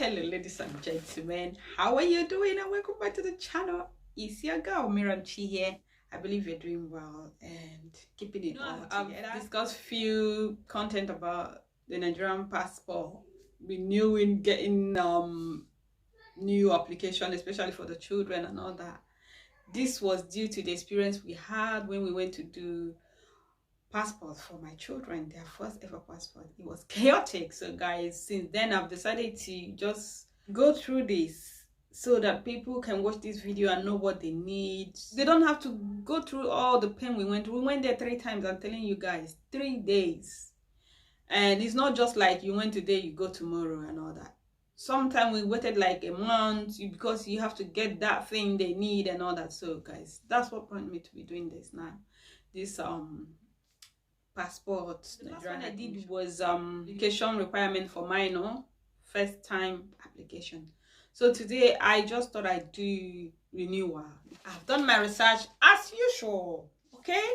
Hello ladies and gentlemen, how are you doing and welcome back to the channel. It's your girl Miriam here. I believe you're doing well and keeping it all together. I've discussed few content about the Nigerian passport renewing, getting new application, especially for the children and all that. This was due to the experience we had when we went to do passport for my children, their first ever passport. It was chaotic. So guys, since then I've decided to just go through this so that people can watch this video and know what they need. They don't have to go through all the pain we went through. We went there 3 times. I'm telling you guys, 3 days. And it's not just like you went today, you go tomorrow and all that. Sometimes we waited like a month because you have to get that thing they need and all that. So guys, that's what prompted me to be doing this now. This passport. The last one I did was application requirement for minor, first time application. So today I just thought I'd do renewal. I've done my research as usual. Okay,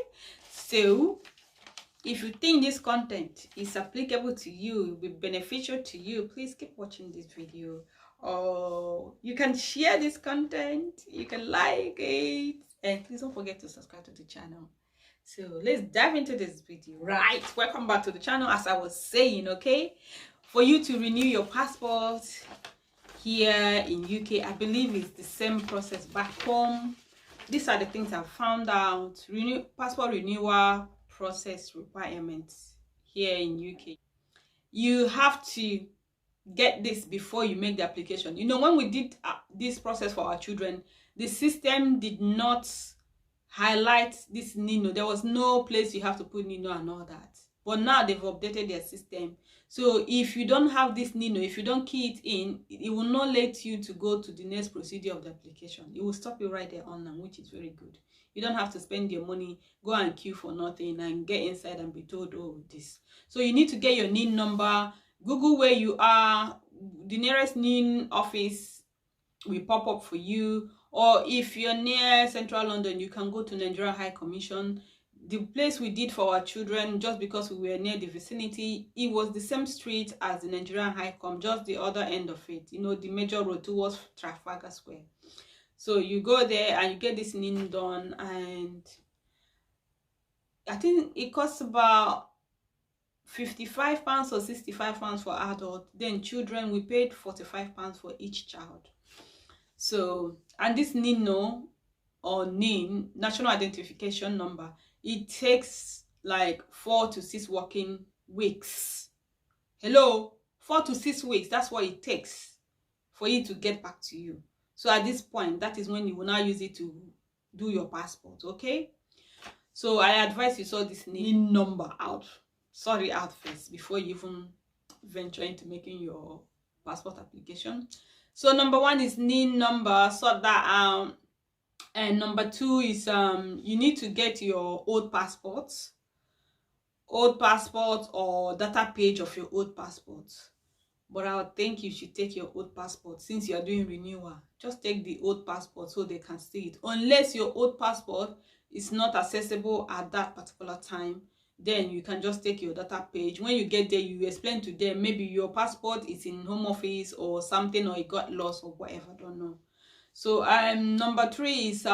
so if you think this content is applicable to you, will be beneficial to you, please keep watching this video. Or you can share this content, you can like it, and please don't forget to subscribe to the channel. So let's dive into this video. Right, welcome back to the channel. As I was saying, okay, for you to renew your passport here in UK, I believe it's the same process back home. These are the things I found out. Passport renewal process requirements here in UK. You have to get this before you make the application. You know, when we did this process for our children, the system did not highlight this Nino. There was no place you have to put Nino and all that. But now they've updated their system. So if you don't have this Nino, if you don't key it in, it will not let you to go to the next procedure of the application. It will stop you right there online, which is very good. You don't have to spend your money, go and queue for nothing and get inside and be told, oh, this. So you need to get your NIN number, Google where you are, the nearest NIN office will pop up for you. Or if you're near Central London, you can go to Nigerian High Commission. The place we did for our children, just because we were near the vicinity, it was the same street as the Nigerian High Com, just the other end of it, you know, the major road towards Trafalgar Square. So you go there and you get this NIN done, and I think it costs about £55 or £65 for adult. Then children, we paid £45 for each child. So, and this NINO or NIN, National Identification Number, it takes like 4 to 6 working weeks. Hello, 4 to 6 weeks, that's what it takes for it to get back to you. So at this point, that is when you will now use it to do your passport, okay? So I advise you sort this NIN number out. Sort it out first before you even venture into making your passport application. So number 1 is NIN number, sort that out. And number 2 is you need to get your old passport or data page of your old passport. But I would think you should take your old passport since you are doing renewal. Just take the old passport so they can see it. Unless your old passport is not accessible at that particular time, then you can just take your data page. When you get there, you explain to them maybe your passport is in home office or something, or it got lost or whatever, I don't know. So number 3 is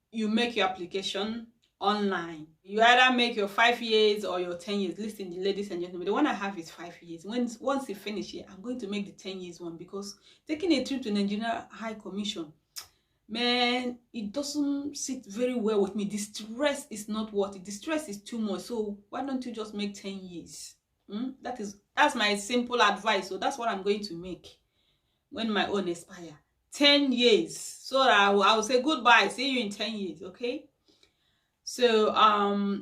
you make your application online. You either make your 5 years or your 10 years. Listen, ladies and gentlemen, the one I have is 5 years. Once you finish it, I'm going to make the 10 years one, because taking a trip to Nigerian High Commission, man, it doesn't sit very well with me. The stress is not worth it. The stress is too much. So why don't you just make 10 years? That's my simple advice. So that's what I'm going to make when my own expire. 10 years. So I will say goodbye. See you in 10 years, okay? So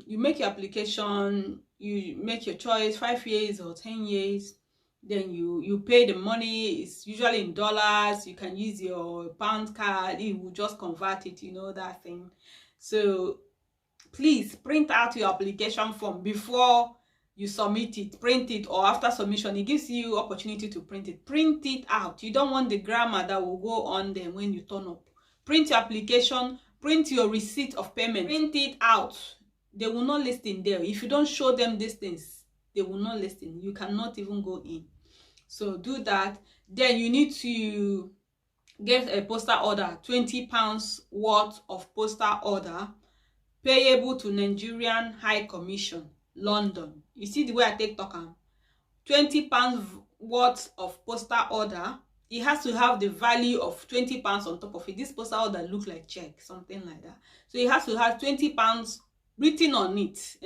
you make your application, you make your choice, 5 years or 10 years. Then you pay the money. It's usually in dollars. You can use your pound card. It will just convert it, you know, that thing. So please print out your application form before you submit it. Print it, or after submission, it gives you opportunity to print it. Print it out. You don't want the grammar that will go on there when you turn up. Print your application, print your receipt of payment, print it out. They will not listen there. If you don't show them these things, they will not listen. You cannot even go in. So do that. Then you need to get a postal order, £20 worth of postal order, payable to Nigerian High Commission, London. You see the way I take talk am? £20 worth of postal order. It has to have the value of £20 on top of it. This postal order look like check, something like that. So it has to have £20 written on it,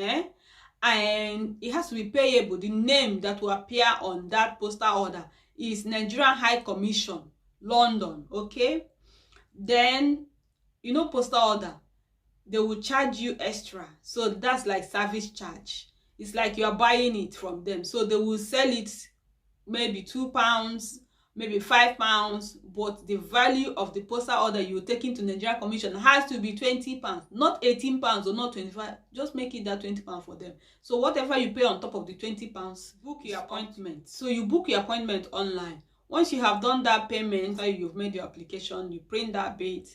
and it has to be payable. The name that will appear on that postal order is Nigerian High Commission, London. Okay, then you know postal order, they will charge you extra, so that's like service charge. It's like you are buying it from them, so they will sell it maybe £2, maybe £5, but the value of the postal order you're taking to Nigerian Commission has to be £20, not £18 or not 25. Just make it that £20 for them. So whatever you pay on top of the £20, book your appointment. So you book your appointment online. Once you have done that payment, you've made your application, you print that bit,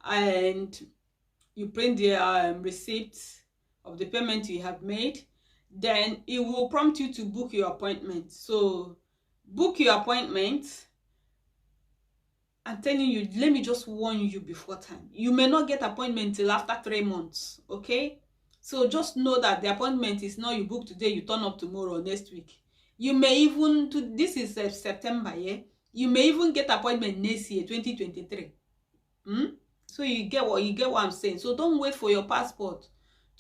and you print the receipt of the payment you have made. Then it will prompt you to book your appointment. So book your appointment. I'm telling you, let me just warn you before time. You may not get appointment till after 3 months, okay? So just know that the appointment is not you book today, you turn up tomorrow or next week. You may even, this is September, yeah? You may even get appointment next year, 2023. So you get what I'm saying. So don't wait for your passport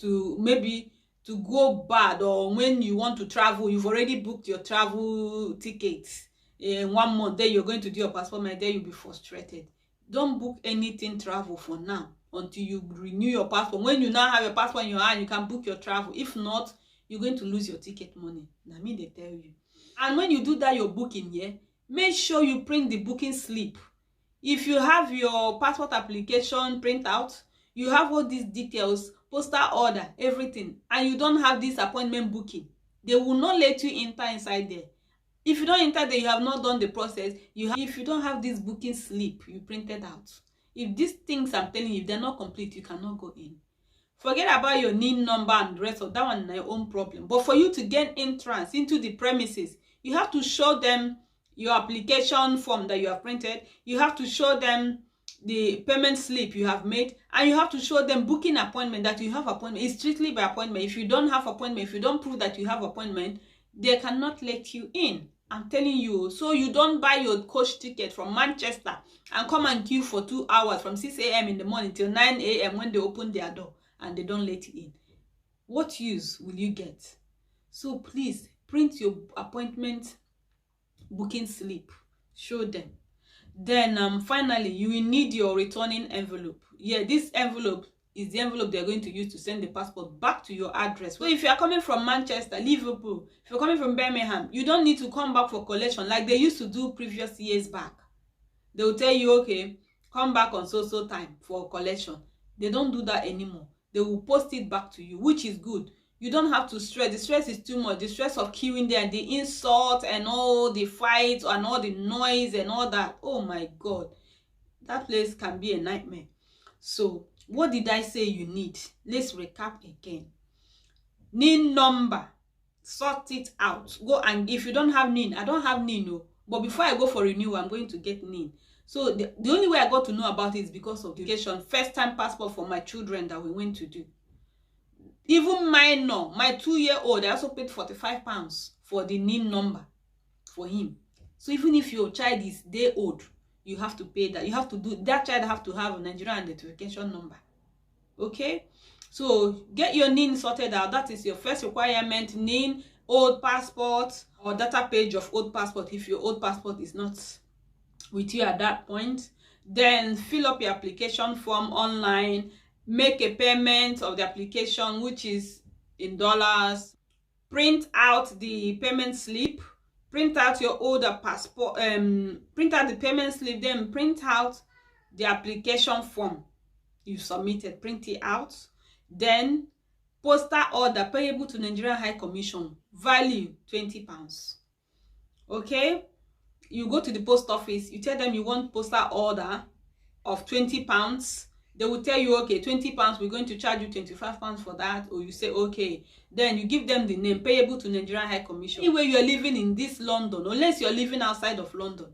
to maybe to go bad, or when you want to travel, you've already booked your travel tickets in 1 month, then you're going to do your passport, and then you'll be frustrated. Don't book anything travel for now until you renew your passport. When you now have your passport in your hand, you can book your travel. If not, you're going to lose your ticket money. I mean, they tell you. And when you do that, your booking, make sure you print the booking slip. If you have your passport application print out, you have all these details, postal order, everything, and you don't have this appointment booking, they will not let you enter inside there. If you don't enter there, you have not done the process. If you don't have this booking slip you printed out, if these things I'm telling you, if they're not complete, you cannot go in. Forget about your NIN number and the rest of that one, your own problem. But for you to gain entrance into the premises, you have to show them your application form that you have printed. You have to show them the payment slip you have made, and you have to show them booking appointment, that you have appointment. It's strictly by appointment. If you don't have appointment, if you don't prove that you have appointment, they cannot let you in. I'm telling you. So you don't buy your coach ticket from Manchester and come and queue for 2 hours from 6 a.m. in the morning till 9 a.m. when they open their door and they don't let you in. What use will you get? So please print your appointment booking slip, show them. Then finally, you will need your returning envelope. This envelope is the envelope they're going to use to send the passport back to your address. So if you are coming from Manchester, Liverpool, if you're coming from Birmingham, you don't need to come back for collection like they used to do previous years back. They will tell you, okay, come back on so time for collection. They don't do that anymore. They will post it back to you, which is good. You don't have to stress. The stress is too much. The stress of queuing there, the insult and all the fights and all the noise and all that. Oh my God. That place can be a nightmare. So what did I say you need? Let's recap again. NIN number. Sort it out. Go, and if you don't have NIN, I don't have NIN, no. But before I go for renewal, I'm going to get NIN. So the only way I got to know about it is because of the education. First time passport for my children that we went to do. Even minor, my 2-year-old, I also paid £45 for the NIN number for him. So even if your child is day old, you have to pay that. You have to do that. Child have to have a Nigerian identification number. Okay, so get your NIN sorted out. That is your first requirement. NIN, old passport, or data page of old passport if your old passport is not with you at that point. Then fill up your application form online. Make a payment of the application, which is in dollars. Print out the payment slip. Print out your older passport. Print out the payment slip. Then print out the application form you submitted. Print it out. Then postal order payable to Nigerian High Commission. Value £20. Okay. You go to the post office. You tell them you want postal order of £20. they will tell you, okay, 20 pounds, we're going to charge you 25 pounds for that. Or you say, okay, then you give them the name, payable to Nigerian High Commission. Anyway, you're living in this London, unless you're living outside of London,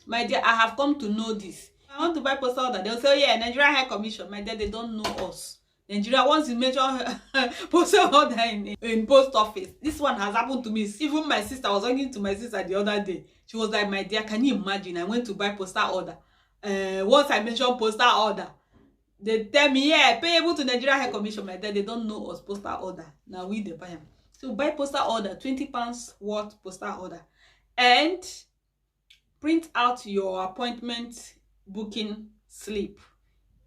my dear, I have come to know this. I want to buy postal order, they'll say, oh yeah, Nigerian High Commission. My dear, they don't know us. Nigeria, once you mention postal order in post office, this one has happened to me. Even my sister, I was talking to my sister the other day. She was like, my dear, can you imagine? I went to buy postal order. Once I mentioned postal order, they tell me, yeah, payable to Nigeria High Commission. My dear, they don't know us postal order. Now we the buy them. So buy postal order, 20 pounds worth postal order, and print out your appointment booking slip.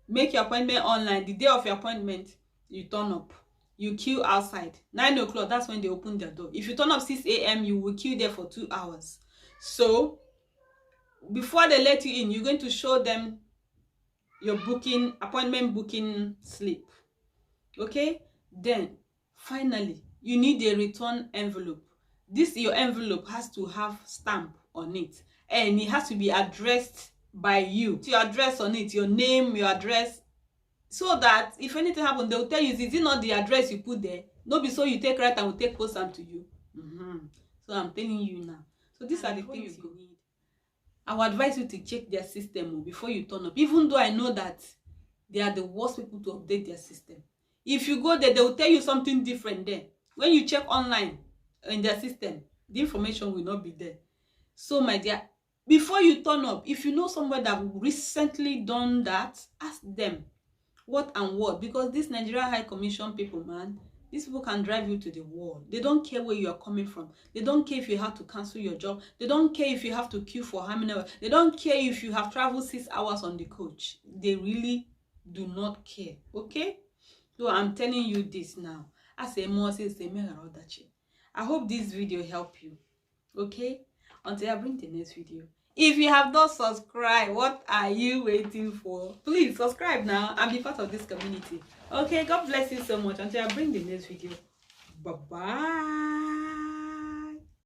Make your appointment online. The day of your appointment, you turn up. You queue outside. 9 o'clock, that's when they open their door. If you turn up 6 a.m., you will queue there for 2 hours. So, before they let you in, you're going to show them your appointment booking slip. Okay? Then, finally, you need a return envelope. Your envelope has to have stamp on it. And it has to be addressed by you. Your address on it, your name, your address, so that if anything happens, they'll tell you, is it not the address you put there? No be so you take right and will take post stamp to you. So I'm telling you now. So these are the things you need. I would advise you to check their system before you turn up, even though I know that they are the worst people to update their system. If you go there, they will tell you something different there. When you check online in their system, the information will not be there. So my dear, before you turn up, if you know somebody that recently done that, ask them what and what. Because this Nigerian High Commission people, man, these people can drive you to the wall. They don't care where you are coming from. They don't care if you have to cancel your job. They don't care if you have to queue for how many hours. They don't care if you have traveled 6 hours on the coach. They really do not care. Okay? So I'm telling you this now. I hope this video helped you. Okay? Until I bring the next video. If you have not subscribed, what are you waiting for? Please subscribe now and be part of this community. Okay, God bless you so much. Until I bring the next video. Bye-bye.